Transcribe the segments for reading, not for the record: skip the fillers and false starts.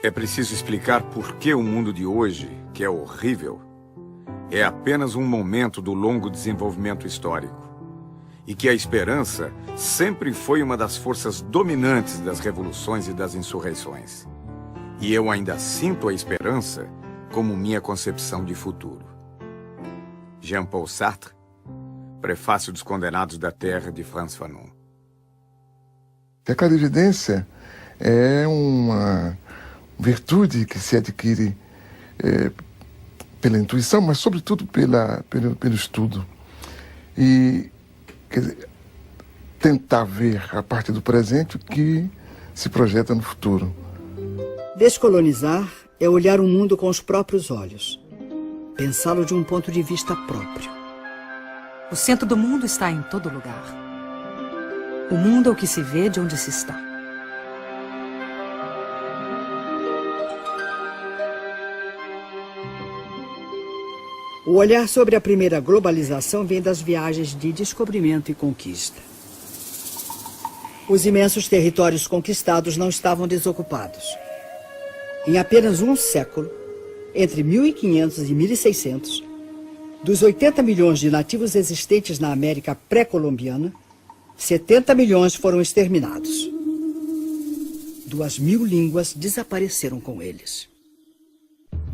É preciso explicar por que o mundo de hoje, que é horrível, é apenas um momento do longo desenvolvimento histórico. E que a esperança sempre foi uma das forças dominantes das revoluções e das insurreições. E eu ainda sinto a esperança como minha concepção de futuro. Jean-Paul Sartre, Prefácio dos Condenados da Terra, de Frantz Fanon. A clarividência é uma virtude que se adquire pela intuição, mas sobretudo pelo estudo. E quer dizer, tentar ver a partir do presente o que se projeta no futuro. Descolonizar é olhar o mundo com os próprios olhos. Pensá-lo de um ponto de vista próprio. O centro do mundo está em todo lugar. O mundo é o que se vê de onde se está. O olhar sobre a primeira globalização vem das viagens de descobrimento e conquista. Os imensos territórios conquistados não estavam desocupados. Em apenas um século, entre 1500 e 1600, dos 80 milhões de nativos existentes na América pré-colombiana, 70 milhões foram exterminados. 2.000 línguas desapareceram com eles.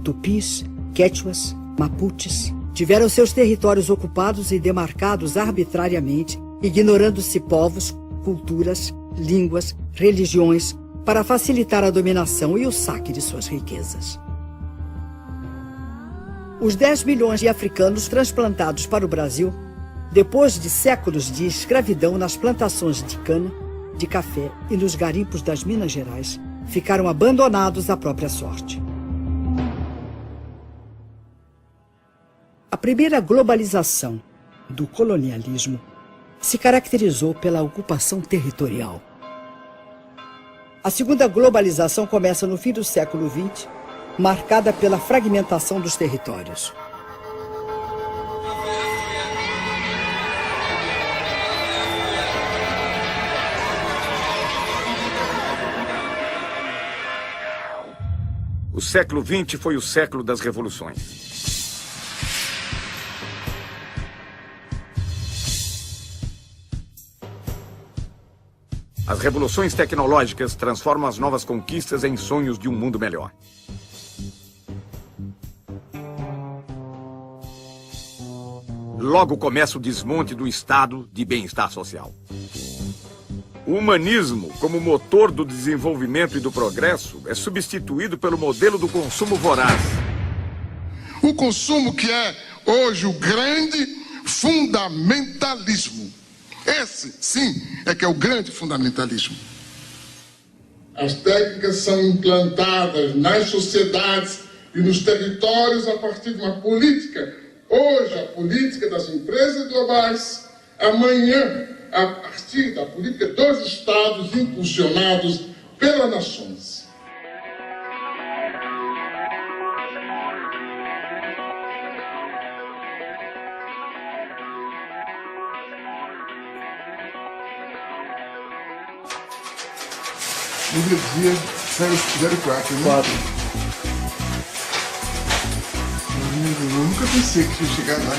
Tupis, quechuas, mapuches tiveram seus territórios ocupados e demarcados arbitrariamente, ignorando-se povos, culturas, línguas, religiões, para facilitar a dominação e o saque de suas riquezas. Os 10 milhões de africanos transplantados para o Brasil, depois de séculos de escravidão nas plantações de cana, de café e nos garimpos das Minas Gerais, ficaram abandonados à própria sorte. A primeira globalização do colonialismo se caracterizou pela ocupação territorial. A segunda globalização começa no fim do século XX, marcada pela fragmentação dos territórios. O século XX foi o século das revoluções. As revoluções tecnológicas transformam as novas conquistas em sonhos de um mundo melhor. Logo começa o desmonte do estado de bem-estar social. O humanismo, como motor do desenvolvimento e do progresso, é substituído pelo modelo do consumo voraz. O consumo que é hoje o grande fundamentalismo. Esse, sim, é que é o grande fundamentalismo. As técnicas são implantadas nas sociedades e nos territórios a partir de uma política. Hoje, a política das empresas globais. Amanhã, a partir da política dos Estados impulsionados pelas nações. No dia 04, né? 4. Eu nunca pensei que ia chegar lá.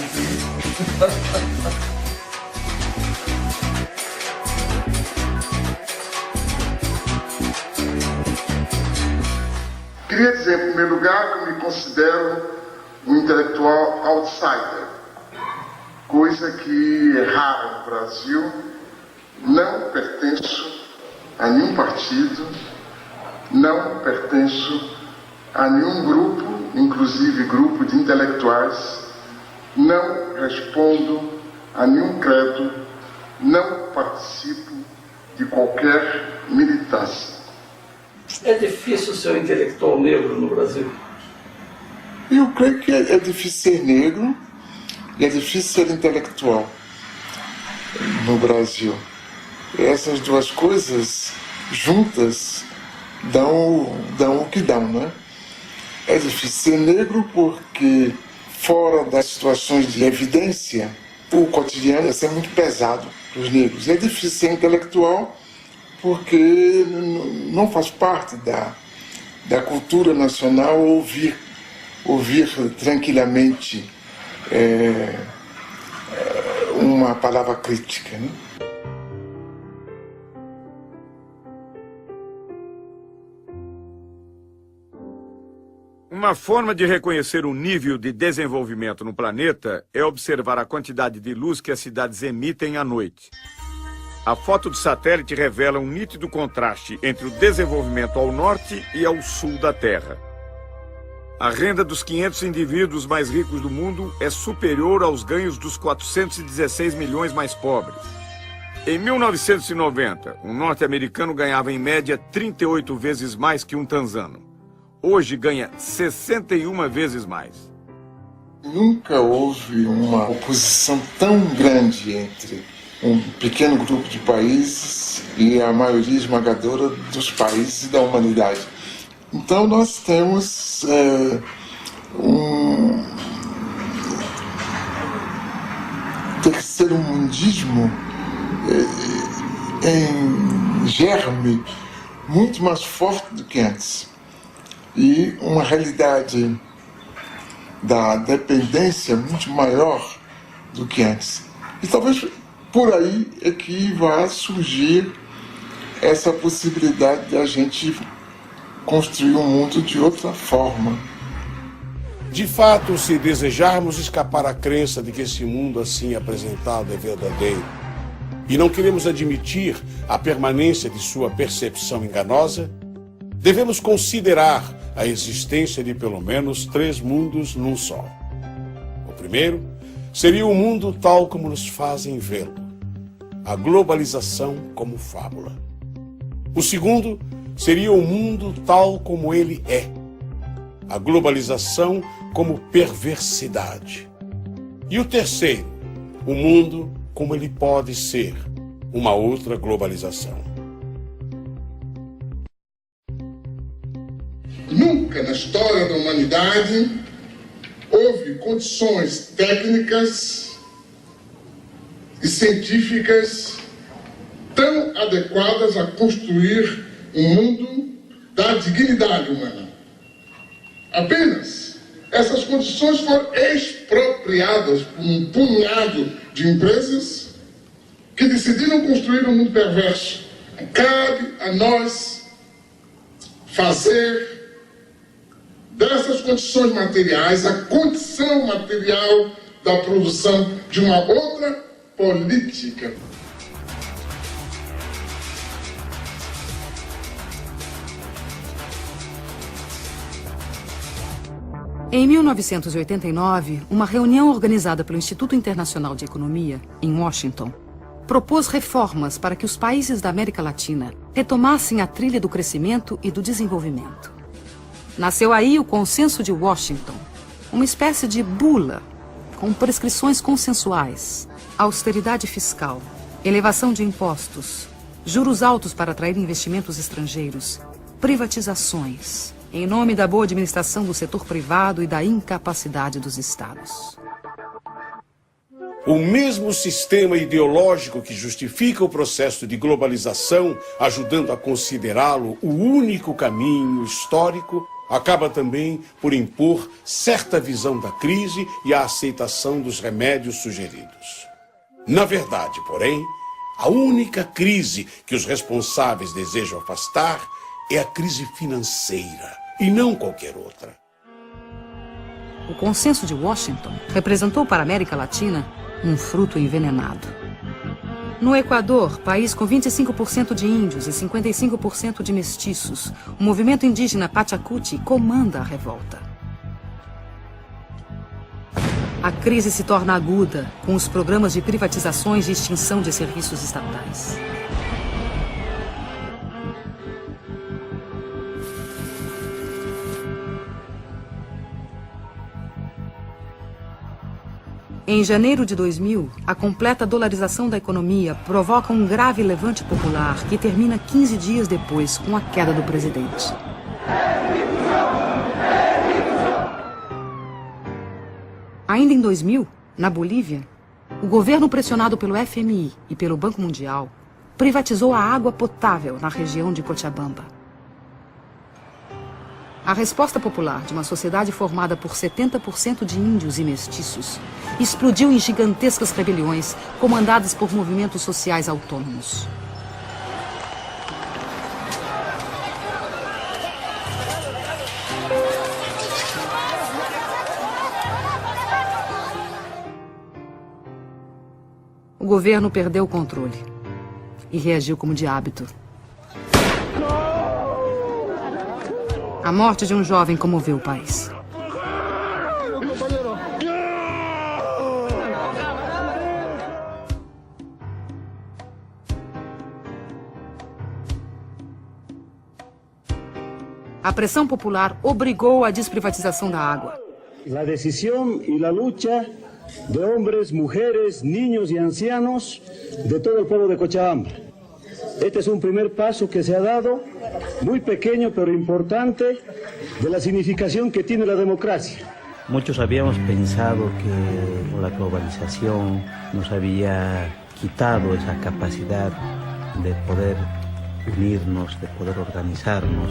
Queria dizer, em primeiro lugar, que eu me considero um intelectual outsider, coisa que é rara no Brasil. Não pertenço a nenhum partido, não pertenço a nenhum grupo, inclusive grupo de intelectuais, não respondo a nenhum credo, não participo de qualquer militância. É difícil ser um intelectual negro no Brasil? Eu creio que é difícil ser negro e é difícil ser intelectual no Brasil. Essas duas coisas juntas dão o que dão, né? É difícil ser negro porque, fora das situações de evidência, o cotidiano é sempre muito pesado para os negros. É difícil ser intelectual porque não faz parte da cultura nacional ouvir tranquilamente uma palavra crítica, né? Uma forma de reconhecer o nível de desenvolvimento no planeta é observar a quantidade de luz que as cidades emitem à noite. A foto de satélite revela um nítido contraste entre o desenvolvimento ao norte e ao sul da Terra. A renda dos 500 indivíduos mais ricos do mundo é superior aos ganhos dos 416 milhões mais pobres. Em 1990, um norte-americano ganhava em média 38 vezes mais que um tanzano. Hoje ganha 61 vezes mais. Nunca houve uma oposição tão grande entre um pequeno grupo de países e a maioria esmagadora dos países da humanidade. Então nós temos um terceiro-mundismo em germe muito mais forte do que antes. E uma realidade da dependência muito maior do que antes. E talvez por aí é que vai surgir essa possibilidade de a gente construir um mundo de outra forma. De fato, se desejarmos escapar à crença de que esse mundo assim apresentado é verdadeiro, e não queremos admitir a permanência de sua percepção enganosa, devemos considerar a existência de pelo menos 3 mundos num só. O primeiro seria o mundo tal como nos fazem vê-lo, a globalização como fábula. O segundo seria o mundo tal como ele é, a globalização como perversidade. E o terceiro, o mundo como ele pode ser, uma outra globalização. Nunca na história da humanidade houve condições técnicas e científicas tão adequadas a construir um mundo da dignidade humana. Apenas essas condições foram expropriadas por um punhado de empresas que decidiram construir um mundo perverso. Cabe a nós fazer dessas condições materiais a condição material da produção de uma outra política. Em 1989, uma reunião organizada pelo Instituto Internacional de Economia, em Washington, propôs reformas para que os países da América Latina retomassem a trilha do crescimento e do desenvolvimento. Nasceu aí o Consenso de Washington, uma espécie de bula com prescrições consensuais, austeridade fiscal, elevação de impostos, juros altos para atrair investimentos estrangeiros, privatizações, em nome da boa administração do setor privado e da incapacidade dos Estados. O mesmo sistema ideológico que justifica o processo de globalização, ajudando a considerá-lo o único caminho histórico, acaba também por impor certa visão da crise e a aceitação dos remédios sugeridos. Na verdade, porém, a única crise que os responsáveis desejam afastar é a crise financeira, e não qualquer outra. O Consenso de Washington representou para a América Latina um fruto envenenado. No Equador, país com 25% de índios e 55% de mestiços, o movimento indígena Pachacuti comanda a revolta. A crise se torna aguda com os programas de privatizações e extinção de serviços estatais. Em janeiro de 2000, a completa dolarização da economia provoca um grave levante popular que termina 15 dias depois com a queda do presidente. Ainda em 2000, na Bolívia, o governo pressionado pelo FMI e pelo Banco Mundial privatizou a água potável na região de Cochabamba. A resposta popular de uma sociedade formada por 70% de índios e mestiços explodiu em gigantescas rebeliões comandadas por movimentos sociais autônomos. O governo perdeu o controle e reagiu como de hábito. A morte de um jovem comoveu o país. A pressão popular obrigou a desprivatização da água. La decisión y la lucha de hombres, mujeres, niños y ancianos de todo el pueblo de Cochabamba. Este es un primer paso que se ha dado, muy pequeño pero importante, de la significación que tiene la democracia. Muchos habíamos pensado que la globalización nos había quitado esa capacidad de poder unirnos, de poder organizarnos,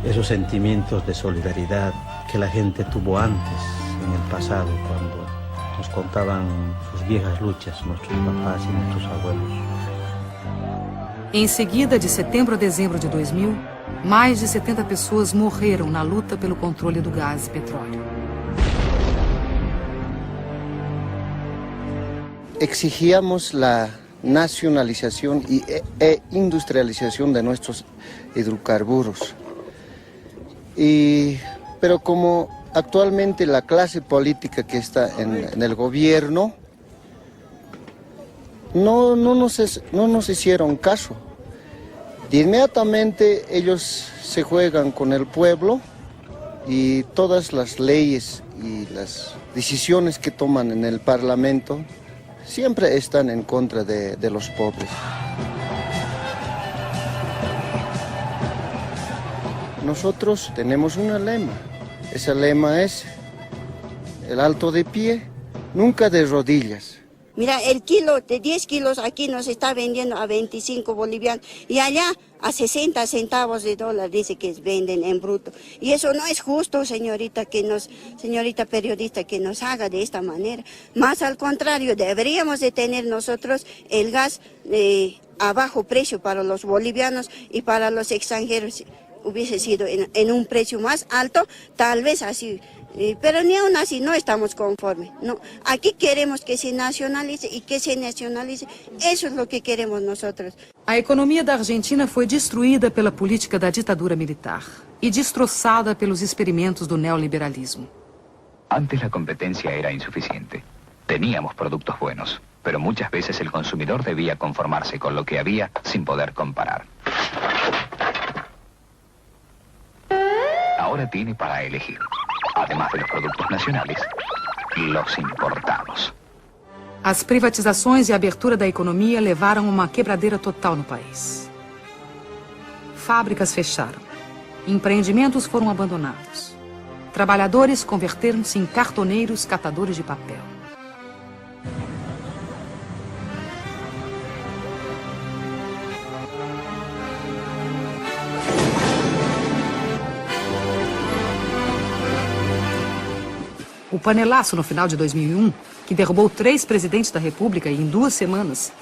esos sentimientos de solidaridad que la gente tuvo antes, en el pasado, cuando nos contaban sus viejas luchas, nuestros papás y nuestros abuelos. Em seguida, de setembro a dezembro de 2000, mais de 70 pessoas morreram na luta pelo controle do gás e petróleo. Exigíamos la nacionalización e industrialización de nuestros hidrocarburos. Pero como actualmente la clase política que está en el gobierno no nos hicieron caso. De inmediatamente ellos se juegan con el pueblo y todas las leyes y las decisiones que toman en el Parlamento siempre están en contra de los pobres. Nosotros tenemos un lema. Ese lema es el alto de pie, nunca de rodillas. Mira, el kilo de 10 kilos aquí nos está vendiendo a 25 bolivianos y allá a 60 centavos de dólar dice que venden en bruto. Y eso no es justo, señorita periodista, que nos haga de esta manera. Más al contrario, deberíamos de tener nosotros el gas a bajo precio para los bolivianos y para los extranjeros. Hubiese sido en un precio más alto, tal vez así. Pero ni aún así no estamos conformes. No, aquí queremos que se nacionalice y que se nacionalice. Eso es lo que queremos nosotros. A economia da Argentina foi destruída pela política da ditadura militar e destroçada pelos experimentos do neoliberalismo. Antes la competencia era insuficiente. Teníamos productos buenos, pero muchas veces el consumidor debía conformarse con lo que había sin poder comparar. Ahora tiene para elegir, además de los productos nacionales, los importados. As privatizações e a abertura da economia levaram a uma quebradeira total no país. Fábricas fecharam, empreendimentos foram abandonados. Trabalhadores converteram-se em cartoneiros catadores de papel. O panelaço no final de 2001, que derrubou 3 presidentes da República em 2 semanas,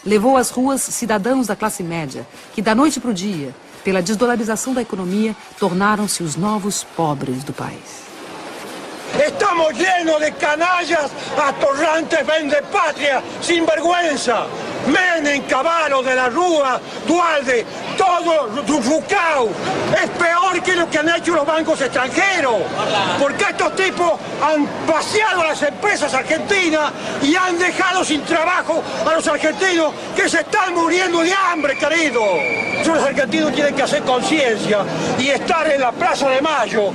levou às ruas cidadãos da classe média, que da noite para o dia, pela desdolarização da economia, tornaram-se os novos pobres do país. Estamos llenos de canallas, atorrantes, vendepatria, sinvergüenza. Menem, Cavallo, de la Rúa, Dualde, todo Rucao. Es peor que lo que han hecho los bancos extranjeros. Porque estos tipos han vaciado las empresas argentinas y han dejado sin trabajo a los argentinos que se están muriendo de hambre, querido. Los argentinos tienen que hacer conciencia y estar en la Plaza de Mayo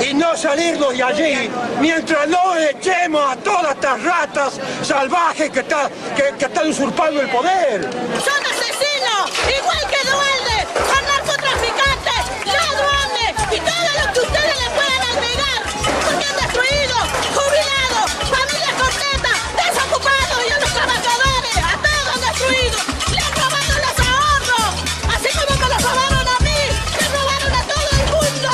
y no salirnos de allí mientras no echemos a todas estas ratas salvajes que están usurpando el poder. Son asesinos, igual que Dualde, son narcotraficantes, ladrones y todo lo que ustedes le puedan agregar, porque han destruido jubilados, familias completas, desocupados y a los trabajadores, a todos han destruido, le han robado los ahorros, así como me los robaron a mí, le robaron a todo el mundo.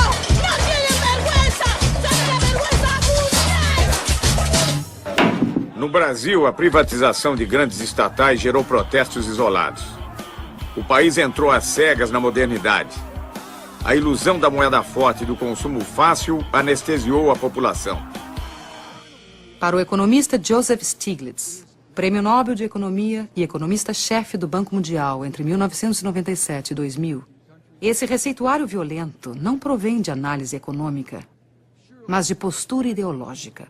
No Brasil, a privatização de grandes estatais gerou protestos isolados. O país entrou às cegas na modernidade. A ilusão da moeda forte e do consumo fácil anestesiou a população. Para o economista Joseph Stiglitz, Prêmio Nobel de Economia e economista-chefe do Banco Mundial entre 1997 e 2000, esse receituário violento não provém de análise econômica, mas de postura ideológica.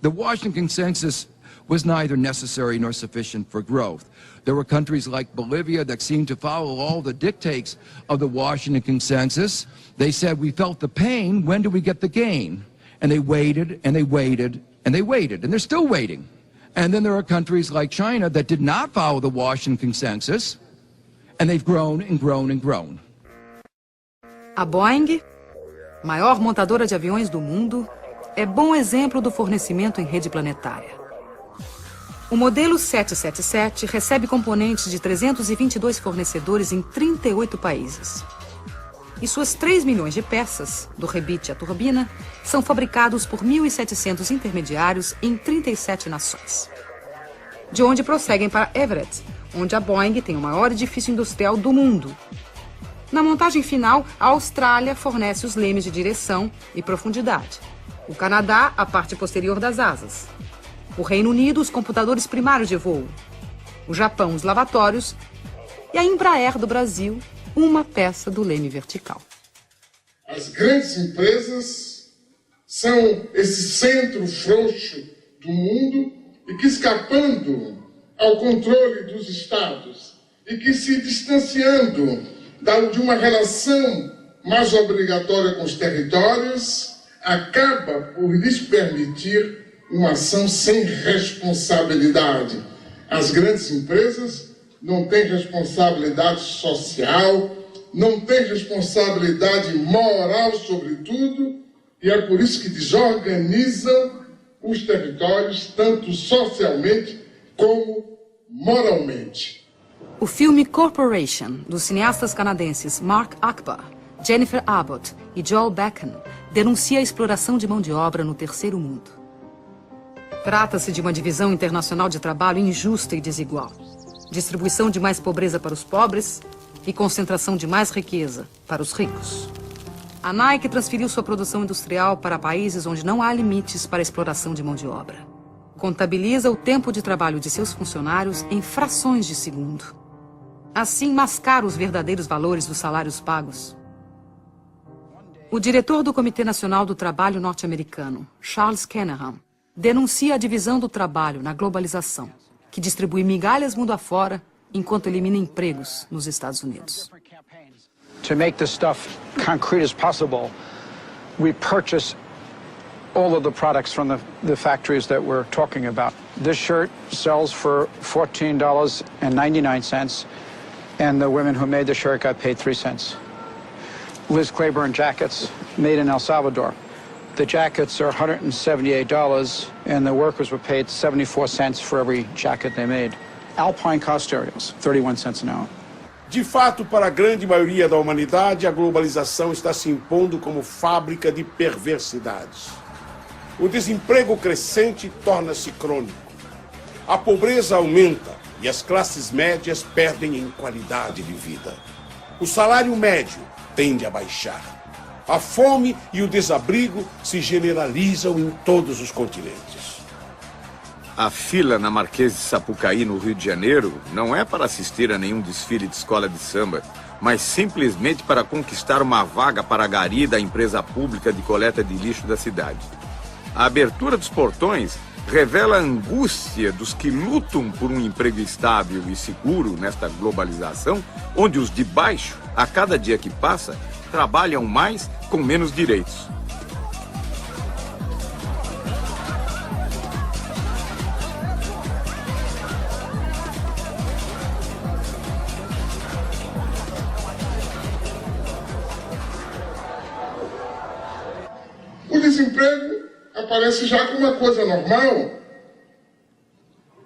The Washington Consensus was neither necessary nor sufficient for growth. There were countries like Bolivia that seemed to follow all the dictates of the Washington Consensus. They said, we felt the pain, when do we get the gain? And they waited, and they waited, and they waited, and they're still waiting. And then there are countries like China that did not follow the Washington Consensus, and they've grown and grown and grown. A Boeing, maior montadora de aviões do mundo, é bom exemplo do fornecimento em rede planetária. O modelo 777 recebe componentes de 322 fornecedores em 38 países. E suas 3 milhões de peças, do rebite à turbina, são fabricados por 1.700 intermediários em 37 nações. De onde prosseguem para Everett, onde a Boeing tem o maior edifício industrial do mundo. Na montagem final, a Austrália fornece os lemes de direção e profundidade. O Canadá, a parte posterior das asas. O Reino Unido, os computadores primários de voo. O Japão, os lavatórios. E a Embraer do Brasil, uma peça do leme vertical. As grandes empresas são esse centro frouxo do mundo e que, escapando ao controle dos estados e que se distanciando de uma relação mais obrigatória com os territórios, acaba por lhes permitir uma ação sem responsabilidade. As grandes empresas não têm responsabilidade social, não têm responsabilidade moral, sobretudo, e é por isso que desorganizam os territórios, tanto socialmente como moralmente. O filme Corporation, dos cineastas canadenses Mark Akbar, Jennifer Abbott e Joel Beckham, denuncia a exploração de mão de obra no terceiro mundo. Trata-se de uma divisão internacional de trabalho injusta e desigual. Distribuição de mais pobreza para os pobres e concentração de mais riqueza para os ricos. A Nike transferiu sua produção industrial para países onde não há limites para a exploração de mão de obra. Contabiliza o tempo de trabalho de seus funcionários em frações de segundo. Assim, mascara os verdadeiros valores dos salários pagos. O diretor do Comitê Nacional do Trabalho norte-americano, Charles Kenehan, denuncia a divisão do trabalho na globalização, que distribui migalhas mundo afora enquanto elimina empregos nos Estados Unidos. To make this stuff concrete as possible, we purchase all of the products from the factories that we're talking about. This shirt sells for $14.99, and the women who made the shirt got paid 3 cents. Liz Claiborne jackets made in El Salvador. The jackets are $178, and the workers were paid 74 cents for every jacket they made. Alpine car stereos, 31 cents an hour. De fato, para a grande maioria da humanidade, a globalização está se impondo como fábrica de perversidades. O desemprego crescente torna-se crônico. A pobreza aumenta e as classes médias perdem em qualidade de vida. O salário médio tende a baixar. A fome e o desabrigo se generalizam em todos os continentes. A fila na Marquês de Sapucaí, no Rio de Janeiro, não é para assistir a nenhum desfile de escola de samba, mas simplesmente para conquistar uma vaga para a gari da empresa pública de coleta de lixo da cidade. A abertura dos portões revela a angústia dos que lutam por um emprego estável e seguro nesta globalização, onde os de baixo, a cada dia que passa, trabalham mais com menos direitos. O desemprego aparece já como uma coisa normal.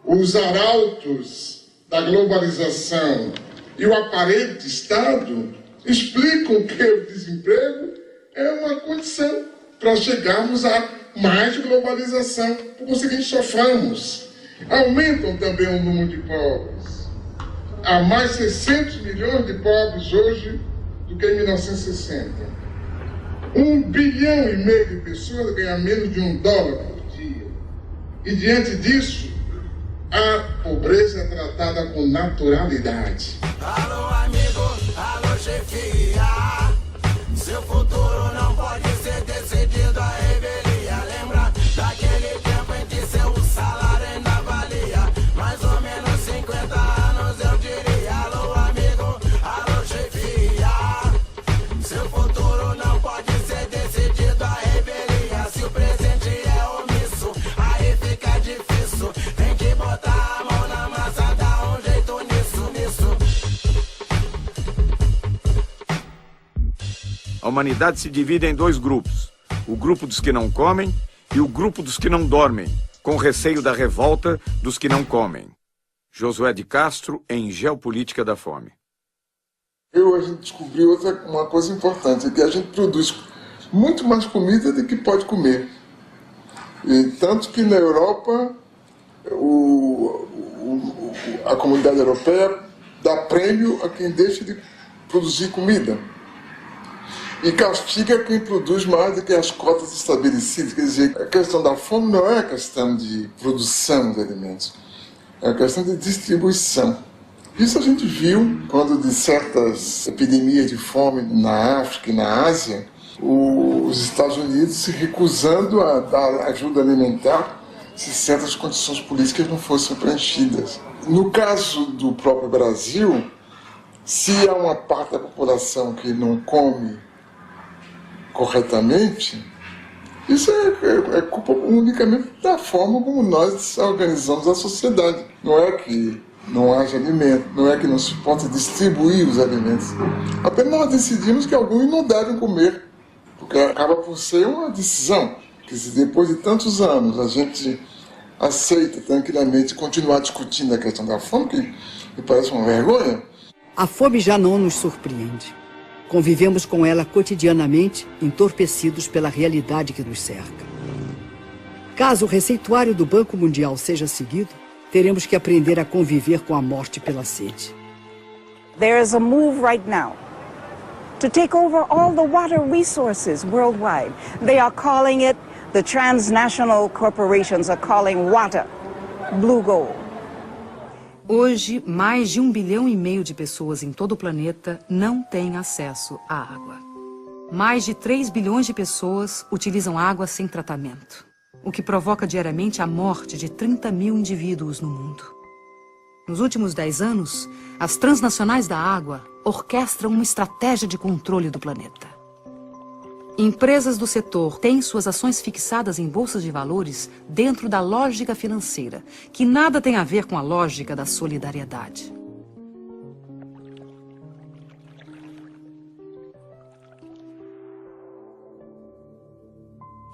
Os arautos da globalização e o aparente Estado explicam que o desemprego é uma condição para chegarmos a mais globalização. Por conseguinte, soframos Aumentam também o número de pobres. Há mais 600 milhões de pobres hoje do que em 1960. 1,5 bilhão de pessoas ganham menos de $1 por dia. E diante disso, a pobreza é tratada com naturalidade. Alô, amigo, alô, chefia. Seu futuro não pode ser decidido à revelia. Lembra daquele tempo em que seu salário ainda valia mais ou menos 50 anos, eu diria. Alô, amigo, alô, chefia. Seu futuro não pode ser decidido à revelia. Se o presente é omisso, aí fica difícil. Tem que botar a mão na massa, dar um jeito nisso. A humanidade se divide em 2 grupos. O grupo dos que não comem e o grupo dos que não dormem, com receio da revolta dos que não comem. Josué de Castro, em Geopolítica da Fome. A gente descobriu uma coisa importante, que a gente produz muito mais comida do que pode comer. E tanto que na Europa, a comunidade europeia dá prêmio a quem deixa de produzir comida. E castiga quem produz mais do que as cotas estabelecidas. Quer dizer, a questão da fome não é a questão de produção de alimentos, é a questão de distribuição. Isso a gente viu quando de certas epidemias de fome na África e na Ásia, os Estados Unidos se recusando a dar ajuda alimentar se certas condições políticas não fossem preenchidas. No caso do próprio Brasil, se há uma parte da população que não come corretamente, isso é culpa unicamente da forma como nós organizamos a sociedade. Não é que não haja alimento, não é que não se possa distribuir os alimentos. Apenas nós decidimos que alguns não devem comer, porque acaba por ser uma decisão, que se depois de tantos anos a gente aceita tranquilamente continuar discutindo a questão da fome, que me parece uma vergonha. A fome já não nos surpreende. Convivemos com ela cotidianamente, entorpecidos pela realidade que nos cerca. Caso o receituário do Banco Mundial seja seguido, teremos que aprender a conviver com a morte pela sede. There is a move right now to take over all the water resources worldwide. They are calling it, the transnational corporations are calling water blue gold. Hoje, mais de 1,5 bilhão de pessoas em todo o planeta não têm acesso à água. Mais de 3 bilhões de pessoas utilizam água sem tratamento, o que provoca diariamente a morte de 30 mil indivíduos no mundo. Nos últimos 10 anos, as transnacionais da água orquestram uma estratégia de controle do planeta. Empresas do setor têm suas ações fixadas em bolsas de valores dentro da lógica financeira, que nada tem a ver com a lógica da solidariedade.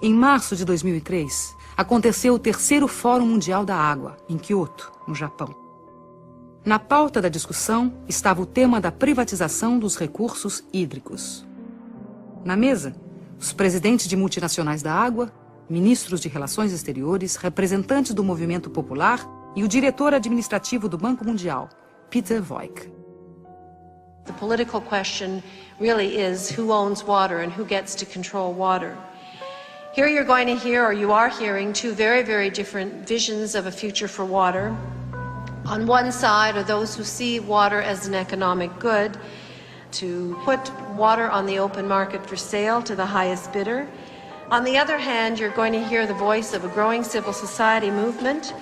Em março de 2003, aconteceu o 3º Fórum Mundial da Água, em Kyoto, no Japão. Na pauta da discussão estava o tema da privatização dos recursos hídricos. Na mesa, os presidentes de multinacionais da água, ministros de relações exteriores, representantes do movimento popular e o diretor administrativo do Banco Mundial, Peter Voigt. The political question really is who owns water and who gets to control water. Here you're going to hear, or you are hearing, 2 very, very different visions of a future for water. On one side are those who see water as an economic good, to put water on the open market for sale to the highest bidder. On the other hand, you're going to hear the voice of a growing civil society movement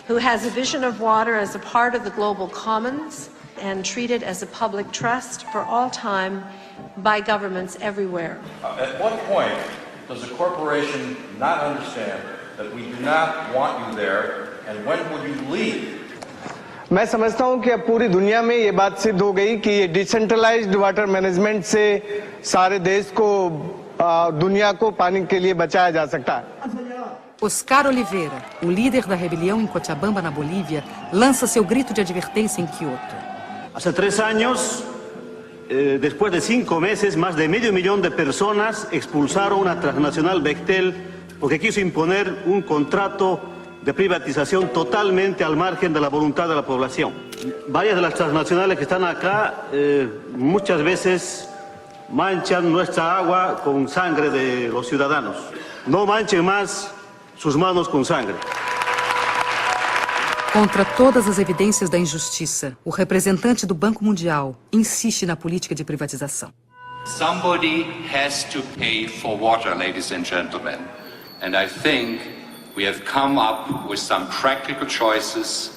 who has a vision of water as a part of the global commons and treated as a public trust for all time by governments everywhere. At what point does a corporation not understand that we do not want you there, and when will you leave? मैं समझता हूं कि अब पूरी दुनिया में ये बात सिद्ध हो गई कि ये डिसेंट्रलाइज्ड वाटर मैनेजमेंट से सारे देश को दुनिया को पानी के लिए बचाया जा सकता है। Oscar Oliveira, o líder da rebelião em Cochabamba, na Bolívia, lança seu grito de advertência em Kyoto. Hace 3 años, después de 5 meses, más de medio millón de personas expulsaron a transnacional Bechtel porque quiso imponer un contrato de privatización totalmente al margen de la voluntad de la población. Varias de las transnacionales que están acá muchas veces manchan nuestra agua con sangre de los ciudadanos. No manchen más sus manos com sangue. Contra todas as evidências da injustiça, o representante do Banco Mundial insiste na política de privatização. Somebody has to pay for water, ladies and gentlemen. And I think we have come up with some practical choices.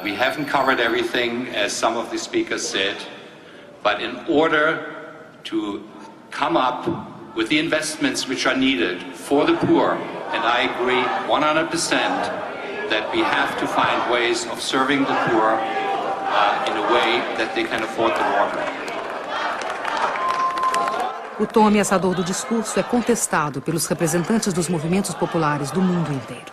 We haven't covered everything, as some of the speakers said. But in order to come up with the investments which are needed for the poor, and I agree 100% that we have to find ways of serving the poor in a way that they can afford the water. O tom ameaçador do discurso é contestado pelos representantes dos movimentos populares do mundo inteiro.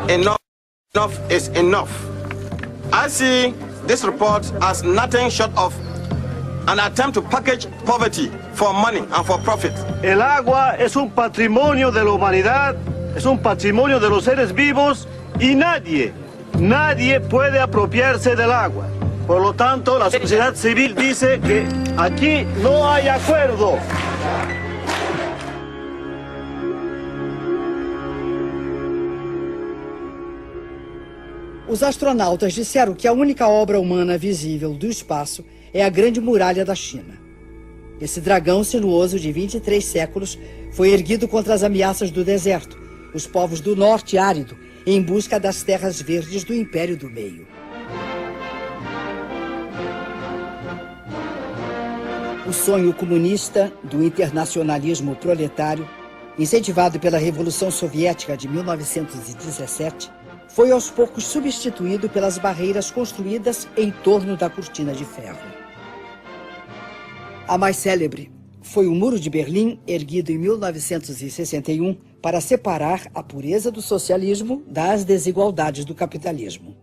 Enough is enough. I see this report as nothing short of an attempt to package poverty for money and for profit. El agua es un patrimonio de la humanidad, es un patrimonio de los seres vivos y nadie puede apropiarse del agua. Por lo tanto, la sociedad civil dice que aquí no hay acuerdo. Os astronautas disseram que a única obra humana visível do espaço é a Grande Muralha da China. Esse dragão sinuoso de 23 séculos foi erguido contra as ameaças do deserto, os povos do norte árido, em busca das terras verdes do Império do Meio. O sonho comunista do internacionalismo proletário, incentivado pela Revolução Soviética de 1917, foi aos poucos substituído pelas barreiras construídas em torno da cortina de ferro. A mais célebre foi o Muro de Berlim, erguido em 1961 para separar a pureza do socialismo das desigualdades do capitalismo.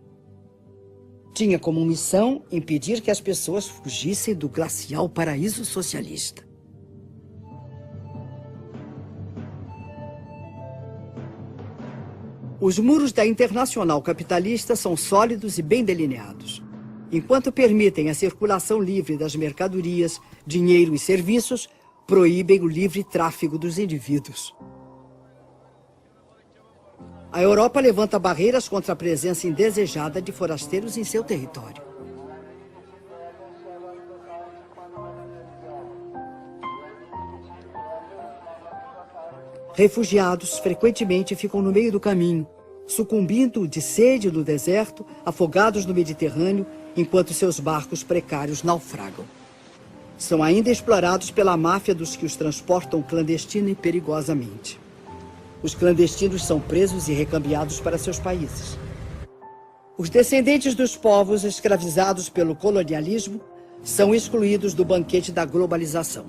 Tinha como missão impedir que as pessoas fugissem do glacial paraíso socialista. Os muros da Internacional Capitalista são sólidos e bem delineados. Enquanto permitem a circulação livre das mercadorias, dinheiro e serviços, proíbem o livre tráfego dos indivíduos. A Europa levanta barreiras contra a presença indesejada de forasteiros em seu território. Refugiados frequentemente ficam no meio do caminho, sucumbindo de sede no deserto, afogados no Mediterrâneo, enquanto seus barcos precários naufragam. São ainda explorados pela máfia dos que os transportam clandestina e perigosamente. Os clandestinos são presos e recambiados para seus países. Os descendentes dos povos escravizados pelo colonialismo são excluídos do banquete da globalização.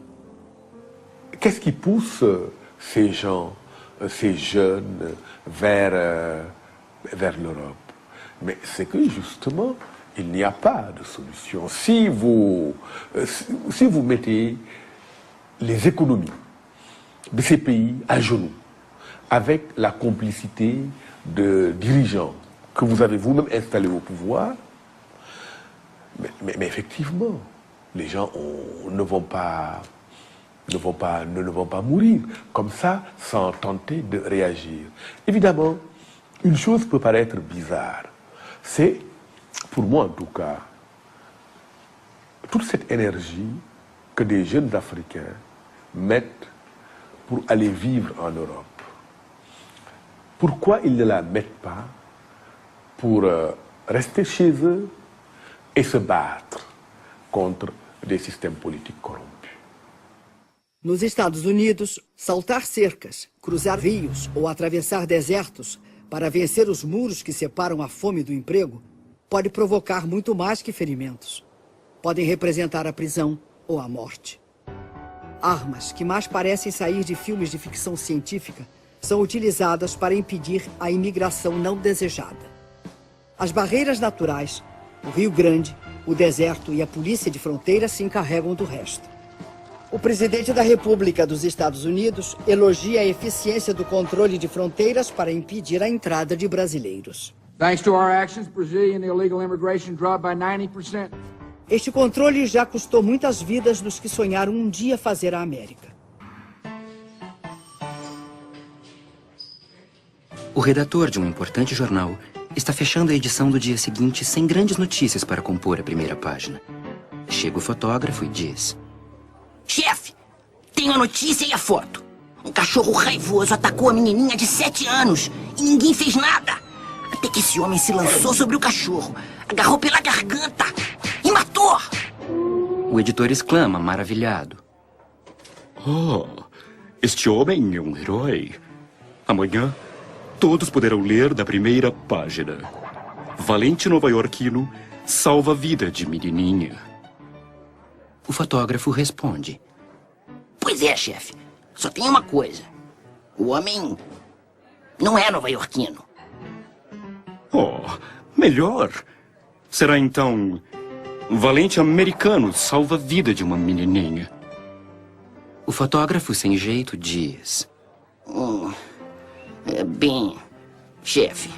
Qu'est-ce qui pousse ces gens, ces jeunes vers l'Europe? Mais c'est que justement, il n'y a pas de solution. Si vous mettez les économies de ces pays à genoux, avec la complicité de dirigeants que vous avez vous-même installés au pouvoir, mais effectivement, les gens ne vont pas mourir comme ça sans tenter de réagir. Évidemment, une chose peut paraître bizarre. C'est, pour moi en tout cas, toute cette énergie que des jeunes Africains mettent pour aller vivre en Europe. Pourquoi ils ne la mettent pas pour rester chez eux et se battre contre des systèmes politiques corrompus? Nos Estados Unidos, saltar cercas, cruzar rios ou atravessar desertos para vencer os muros que separam a fome do emprego pode provocar muito mais que ferimentos. Podem representar a prisão ou a morte. Armas que mais parecem sair de filmes de ficção científica são utilizadas para impedir a imigração não desejada. As barreiras naturais, o Rio Grande, o deserto e a polícia de fronteira se encarregam do resto. O presidente da República dos Estados Unidos elogia a eficiência do controle de fronteiras para impedir a entrada de brasileiros. Thanks to our actions, Brazilian illegal immigration dropped by 90%. Este controle já custou muitas vidas dos que sonharam um dia fazer a América. O redator de um importante jornal está fechando a edição do dia seguinte sem grandes notícias para compor a primeira página. Chega o fotógrafo e diz: Chefe, tenho a notícia e a foto. Um cachorro raivoso atacou a menininha de 7 anos e ninguém fez nada. Até que esse homem se lançou sobre o cachorro, agarrou pela garganta e matou. O editor exclama, maravilhado: Oh, este homem é um herói. Amanhã, todos poderão ler da primeira página. Valente nova-iorquino salva a vida de menininha. O fotógrafo responde: Pois é, chefe. Só tem uma coisa. O homem não é nova-iorquino. Oh, melhor. Será então... Valente americano salva a vida de uma menininha. O fotógrafo sem jeito diz: Bem, chefe,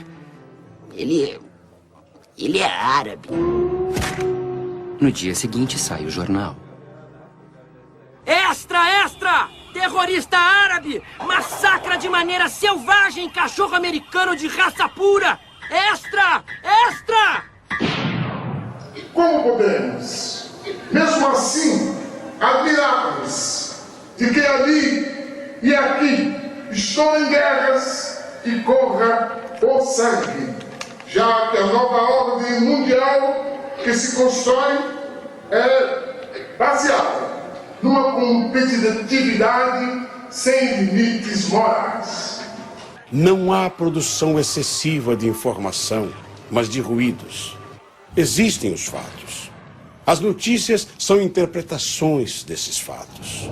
ele é árabe. No dia seguinte sai o jornal. Extra, extra! Terrorista árabe massacra de maneira selvagem cachorro americano de raça pura! Extra! Extra! Como podemos, mesmo assim, admirar-nos de que ali e aqui estourem guerras e corra o sangue, já que a nova ordem mundial que se constrói é baseada numa competitividade sem limites morais. Não há produção excessiva de informação, mas de ruídos. Existem os fatos. As notícias são interpretações desses fatos.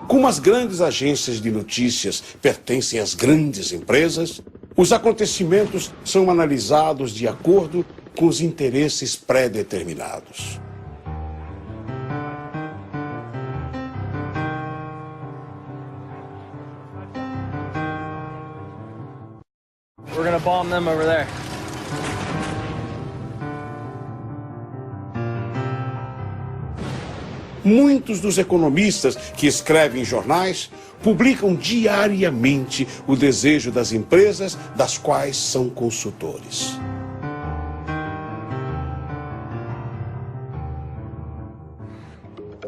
Como as grandes agências de notícias pertencem às grandes empresas, os acontecimentos são analisados de acordo com os interesses pré-determinados. We're gonna bomb them over there. Muitos dos economistas que escrevem jornais publicam diariamente o desejo das empresas das quais são consultores.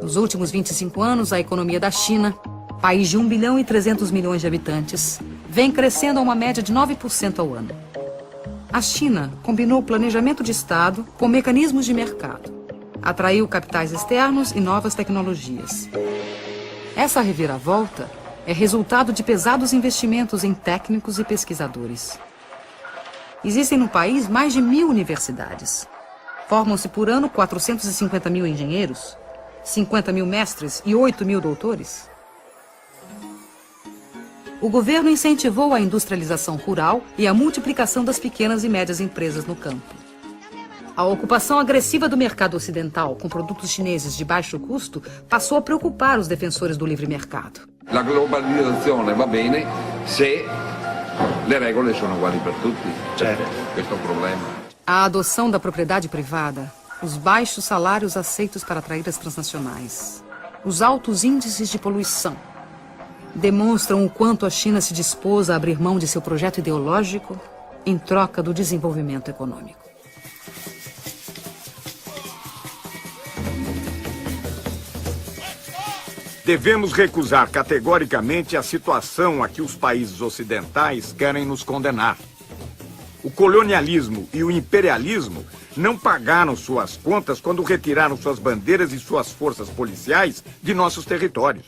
Nos últimos 25 anos, a economia da China, país de 1 bilhão e 300 milhões de habitantes, vem crescendo a uma média de 9% ao ano. A China combinou o planejamento de Estado com mecanismos de mercado. Atraiu capitais externos e novas tecnologias. Essa reviravolta é resultado de pesados investimentos em técnicos e pesquisadores. Existem no país mais de 1.000 universidades. Formam-se por ano 450 mil engenheiros, 50 mil mestres e 8 mil doutores. O governo incentivou a industrialização rural e a multiplicação das pequenas e médias empresas no campo. A ocupação agressiva do mercado ocidental com produtos chineses de baixo custo passou a preocupar os defensores do livre mercado. La globalizzazione va bene se le regole sono uguali per tutti. Certo. Questo è un problema. A adoção da propriedade privada, os baixos salários aceitos para atrair as transnacionais, os altos índices de poluição, demonstram o quanto a China se dispôs a abrir mão de seu projeto ideológico em troca do desenvolvimento econômico. Devemos recusar categoricamente a situação a que os países ocidentais querem nos condenar. O colonialismo e o imperialismo não pagaram suas contas quando retiraram suas bandeiras e suas forças policiais de nossos territórios.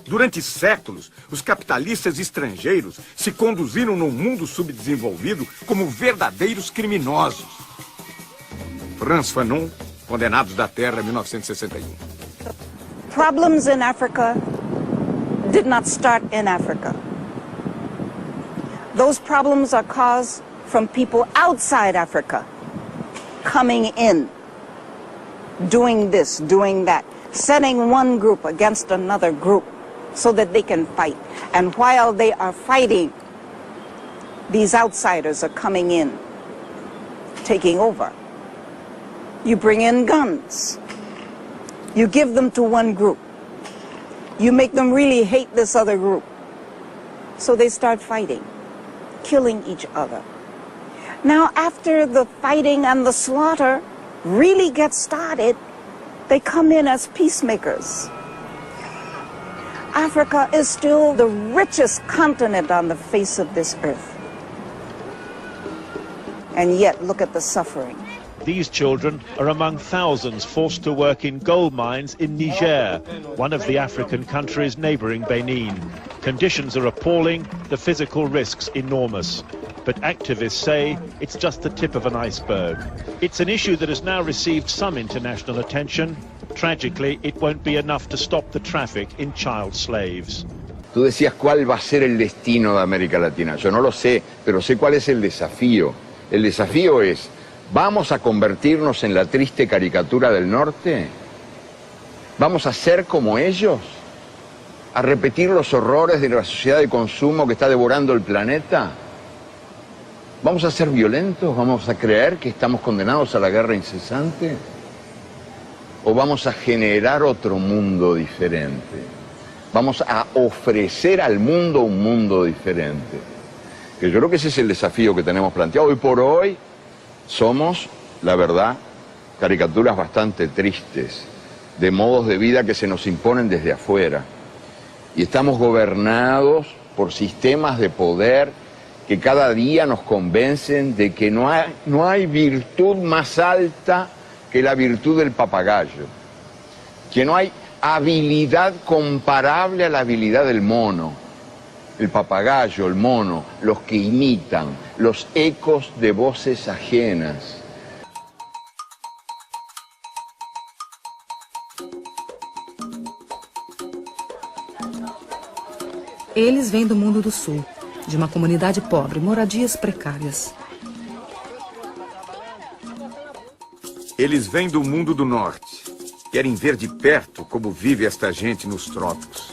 Durante séculos, os capitalistas estrangeiros se conduziram no mundo subdesenvolvido como verdadeiros criminosos. Frantz Fanon, Condenados da Terra, 1961. Problems in Africa did not start in Africa. Those problems are caused from people outside Africa coming in, doing this, doing that, setting one group against another group so that they can fight. And while they are fighting, these outsiders are coming in, taking over. You bring in guns. You give them to one group. You make them really hate this other group. So they start fighting, killing each other. Now, after the fighting and the slaughter really gets started, they come in as peacemakers. Africa is still the richest continent on the face of this earth. And yet, look at the suffering. These children are among thousands forced to work in gold mines in Niger, one of the African countries neighboring Benin. Conditions are appalling, the physical risks enormous. But activists say it's just the tip of an iceberg. It's an issue that has now received some international attention. Tragically, it won't be enough to stop the traffic in child slaves. Tú decías cuál va a ser el destino de América Latina. Yo no lo sé, pero sé cuál es el desafío. El desafío es, ¿vamos a convertirnos en la triste caricatura del norte? ¿Vamos a ser como ellos? ¿A repetir los horrores de la sociedad de consumo que está devorando el planeta? ¿Vamos a ser violentos? ¿Vamos a creer que estamos condenados a la guerra incesante? ¿O vamos a generar otro mundo diferente? Vamos a ofrecer al mundo un mundo diferente. Que yo creo que ese es el desafío que tenemos planteado. Hoy por hoy somos, la verdad, caricaturas bastante tristes de modos de vida que se nos imponen desde afuera. Y estamos gobernados por sistemas de poder que cada día nos convencen de que no hay virtud más alta que la virtud del papagayo, que no hay habilidad comparable a la habilidad del mono, el papagayo, el mono, los que imitan, los ecos de voces ajenas. Eles vêm do mundo do sul, de uma comunidade pobre, moradias precárias. Eles vêm do mundo do norte. Querem ver de perto como vive esta gente nos trópicos.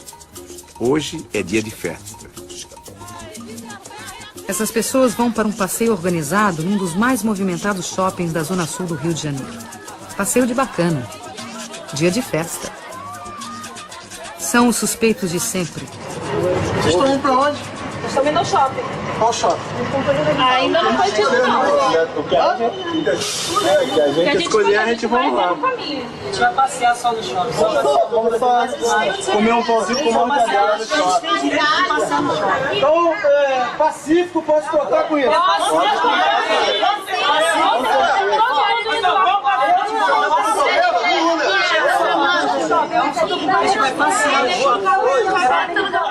Hoje é dia de festa. Essas pessoas vão para um passeio organizado num dos mais movimentados shoppings da zona sul do Rio de Janeiro. Passeio de bacana. Dia de festa. São os suspeitos de sempre. Vocês estão indo pra onde? Nós estamos indo ao shopping. Qual shopping? Ainda não foi tido, não. O que a gente escolher, a gente vai lá. A gente vai passear só no shopping. Vamos só comer um pãozinho com uma mortadela no shopping. Tem direito de passear no shopping. Então, Pacífico, posso contar com isso?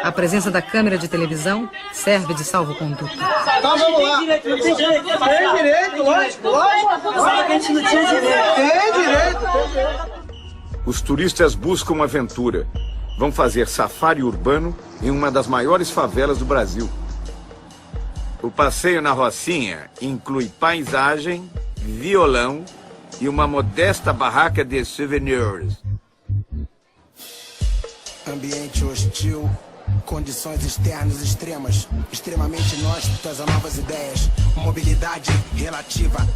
A presença da câmera de televisão serve de salvo-conduto. Então vamos lá. Tem direito, lógico. Tem direito. Os turistas buscam aventura. Vão fazer safari urbano em uma das maiores favelas do Brasil. O passeio na Rocinha inclui paisagem, violão e uma modesta barraca de souvenirs. Ambiente hostil, condições externas extremas, extremamente inóspitas a novas ideias, mobilidade relativa.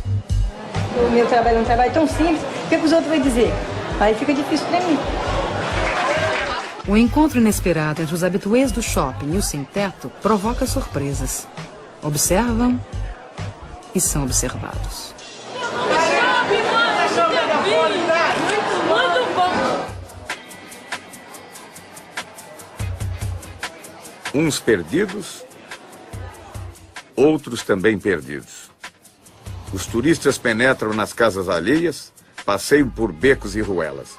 O meu trabalho é um trabalho tão simples, o que os outros vão dizer? Aí fica difícil para mim. O encontro inesperado entre os habituês do shopping e o sem-teto provoca surpresas. Observam e são observados. Uns perdidos, outros também perdidos. Os turistas penetram nas casas alheias, passeiam por becos e ruelas.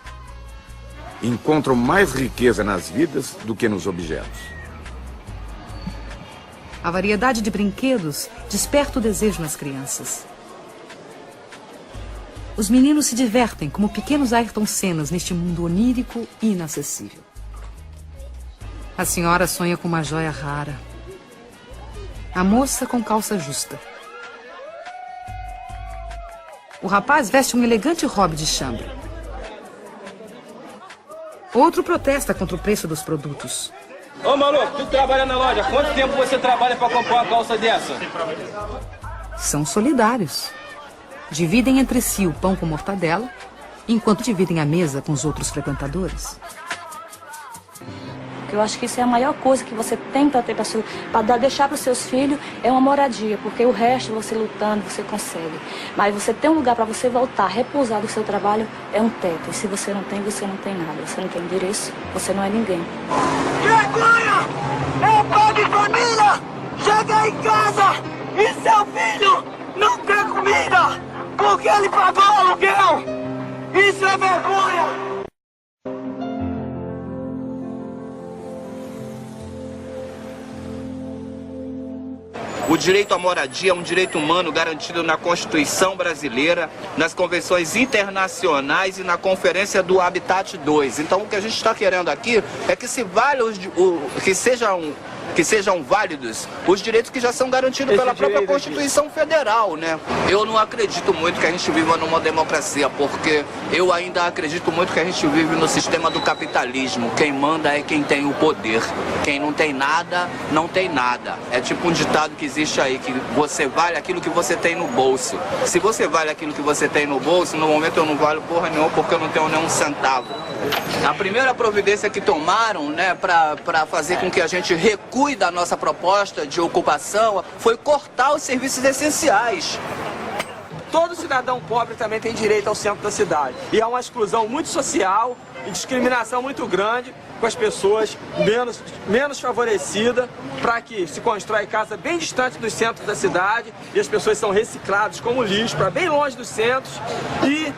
Encontram mais riqueza nas vidas do que nos objetos. A variedade de brinquedos desperta o desejo nas crianças. Os meninos se divertem como pequenos Ayrton Sennas neste mundo onírico e inacessível. A senhora sonha com uma joia rara. A moça com calça justa. O rapaz veste um elegante robe de chambre. Outro protesta contra o preço dos produtos. Ô maluco, tu trabalha na loja, quanto tempo você trabalha pra comprar uma calça dessa? São solidários. Dividem entre si o pão com mortadela, enquanto dividem a mesa com os outros frequentadores. Eu acho que isso é a maior coisa que você tem para ter para deixar para os seus filhos é uma moradia, porque o resto você lutando você consegue. Mas você ter um lugar para você voltar, repousar do seu trabalho é um teto. E se você não tem nada. Você não tem endereço, você não é ninguém. Vergonha! É pai de família! Chega em casa e seu filho não tem comida porque ele pagou o aluguel! Isso é vergonha! O direito à moradia é um direito humano garantido na Constituição brasileira, nas convenções internacionais e na Conferência do Habitat 2. Então o que a gente está querendo aqui é que sejam válidos os direitos que já são garantidos pela própria Constituição Federal, né? Eu não acredito muito que a gente viva numa democracia, porque eu ainda acredito muito que a gente vive no sistema do capitalismo. Quem manda é quem tem o poder. Quem não tem nada, não tem nada. É tipo um ditado que existe aí, que você vale aquilo que você tem no bolso. Se você vale aquilo que você tem no bolso, no momento eu não valho porra nenhuma porque eu não tenho nenhum centavo. A primeira providência que tomaram, né, para fazer com que a gente recue da nossa proposta de ocupação foi cortar os serviços essenciais. Todo cidadão pobre também tem direito ao centro da cidade. E há uma exclusão muito social e discriminação muito grande com as pessoas menos favorecidas, para que se constrói casa bem distante dos centros da cidade e as pessoas são recicladas como lixo para bem longe dos centros e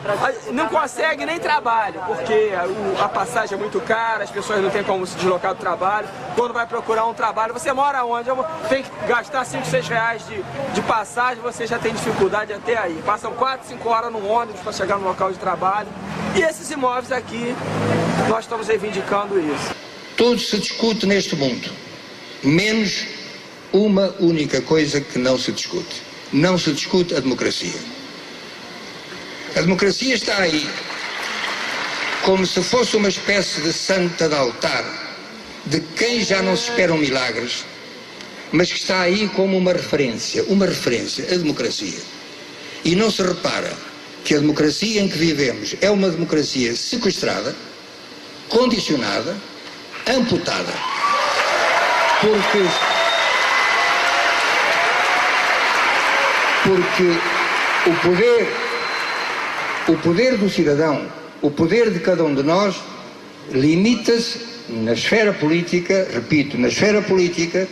não conseguem nem trabalho, porque a passagem é muito cara, as pessoas não têm como se deslocar do trabalho. Quando vai procurar um trabalho, você mora onde? Tem que gastar 5, 6 reais de passagem, você já tem dificuldade até aí. Passam 4, 5 horas no ônibus para chegar no local de trabalho. E esses imóveis aqui, nós estamos reivindicando isso. Tudo se discute neste mundo, menos uma única coisa que não se discute. Não se discute a democracia. A democracia está aí como se fosse uma espécie de santa de altar, de quem já não se esperam milagres, mas que está aí como uma referência, a democracia. E não se repara que a democracia em que vivemos é uma democracia sequestrada, condicionada, amputada, porque o poder do cidadão, o poder de cada um de nós, limita-se na esfera política, repito, na esfera política,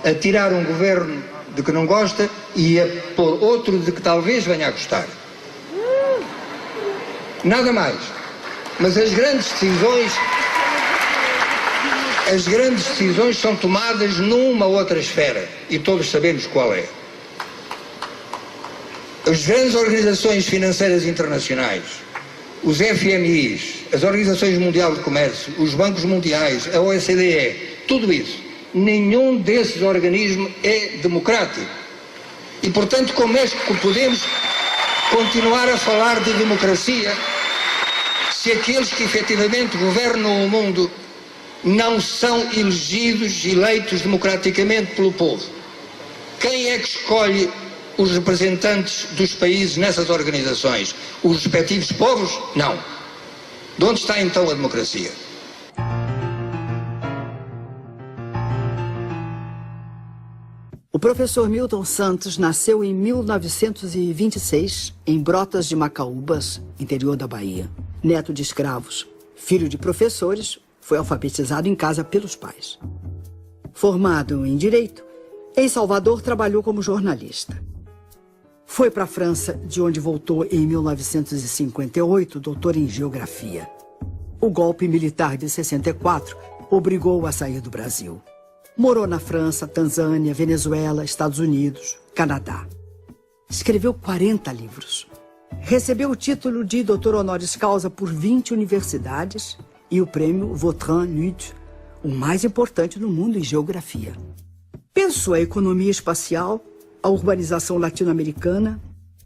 a tirar um governo de que não gosta e a pôr outro de que talvez venha a gostar. Nada mais. Mas as grandes decisões são tomadas numa outra esfera e todos sabemos qual é. As grandes organizações financeiras internacionais, os FMIs, as Organizações Mundial de Comércio, os bancos mundiais, a OCDE, tudo isso, nenhum desses organismos é democrático. E, portanto, como é que podemos continuar a falar de democracia se aqueles que efetivamente governam o mundo não são eleitos democraticamente pelo povo? Quem é que escolhe os representantes dos países nessas organizações? Os respectivos povos? Não. De onde está então a democracia? O professor Milton Santos nasceu em 1926 em Brotas de Macaúbas, interior da Bahia. Neto de escravos, filho de professores, foi alfabetizado em casa pelos pais. Formado em Direito, em Salvador trabalhou como jornalista. Foi para a França, de onde voltou em 1958, doutor em Geografia. O golpe militar de 64 obrigou-o a sair do Brasil. Morou na França, Tanzânia, Venezuela, Estados Unidos, Canadá. Escreveu 40 livros. Recebeu o título de doutor honoris causa por 20 universidades e o prêmio Vautrin-Lud, o mais importante no mundo em geografia. penso a economia espacial, a urbanização latino-americana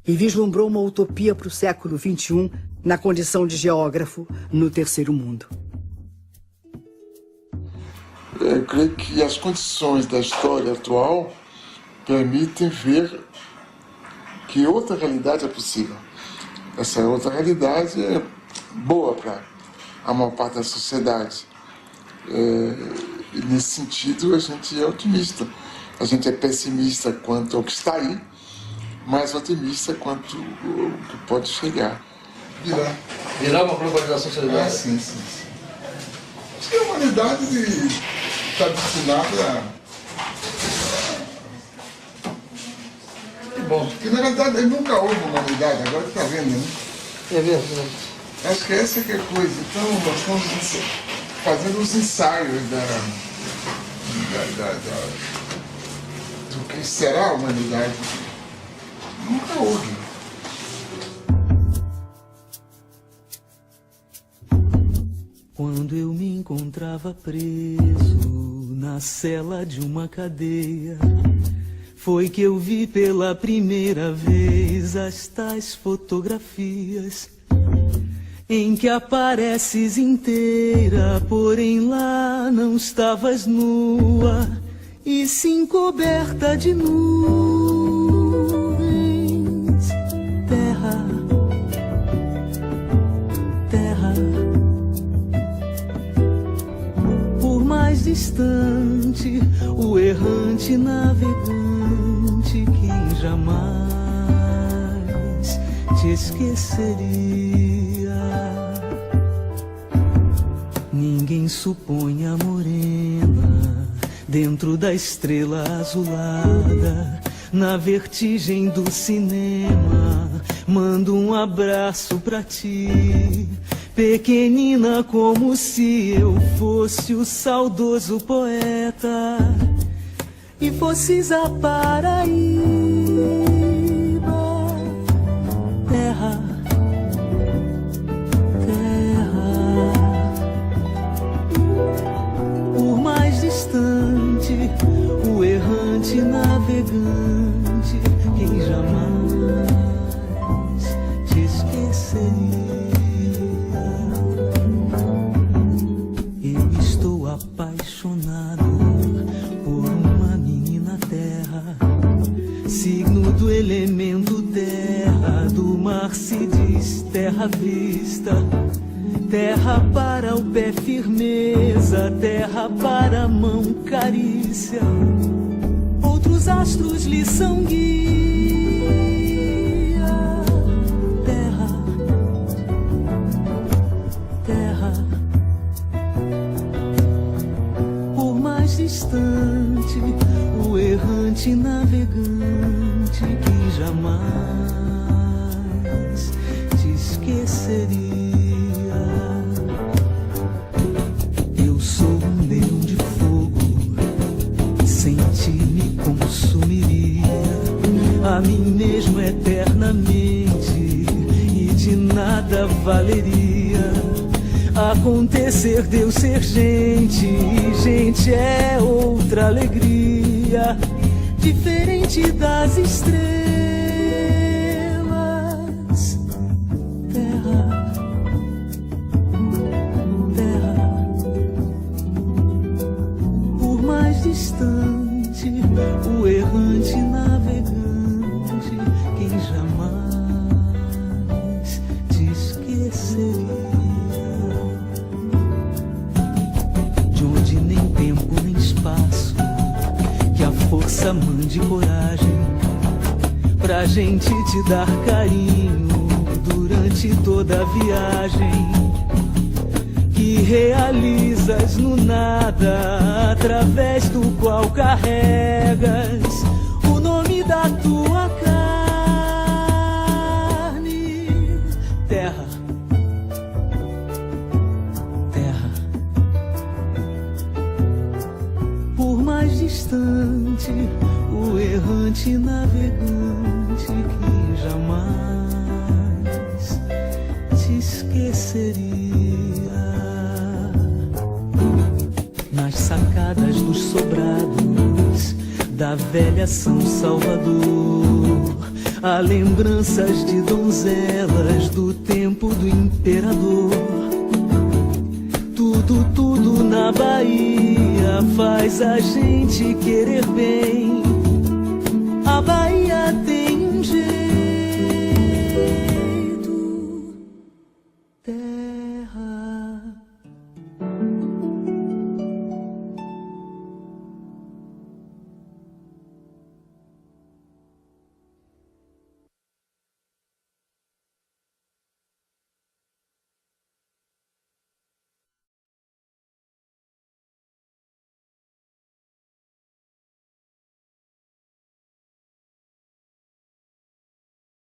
e vislumbrou uma utopia para o século XXI na condição de geógrafo no terceiro mundo. Eu creio que as condições da história atual permitem ver que outra realidade é possível. Essa outra realidade é boa para a maior parte da sociedade. E nesse sentido, a gente é otimista. A gente é pessimista quanto ao que está aí, mas otimista quanto ao que pode chegar. Virar uma globalização solidária? Sim. Acho que a humanidade está destinada a... Que bom. Porque na verdade nunca houve humanidade, agora está vendo, né? É verdade. Acho que essa que é a coisa. Então nós estamos fazendo os ensaios do que será a humanidade. Nunca houve. Quando eu me encontrava preso na cela de uma cadeia, foi que eu vi pela primeira vez as tais fotografias em que apareces inteira, porém lá não estavas nua, e sim coberta de nuvens. Terra, terra, por mais distante, o errante navegante, quem jamais te esqueceria. Ninguém supõe a morena dentro da estrela azulada, na vertigem do cinema. Mando um abraço pra ti, pequenina, como se eu fosse o saudoso poeta e fosses a Paraíba. Terra, o errante navegante, quem jamais te esqueceria. Eu estou apaixonado por uma menina terra, signo do elemento terra, do mar se diz terra vista. Terra para o pé firmeza, terra para a mão carícia, outros astros lhe são guia. Terra, terra, por mais distante, o errante navegante que jamais te esqueceria. A mim mesmo eternamente, e de nada valeria acontecer de eu ser gente, e gente é outra alegria, diferente das estrelas. Terra, terra, por mais distante, o errante navegante, quem jamais te esqueceria. De onde nem tempo nem espaço, que a força mande coragem pra gente te dar carinho durante toda a viagem que realizas no nada, através do qual carregas o nome da tua carne. Terra, terra, por mais distante, o errante navegante que jamais te esqueceria. Nas sacadas dos sobrados da velha São Salvador. Há lembranças de donzelas do tempo do imperador. Tudo na Bahia faz a gente querer bem. A Bahia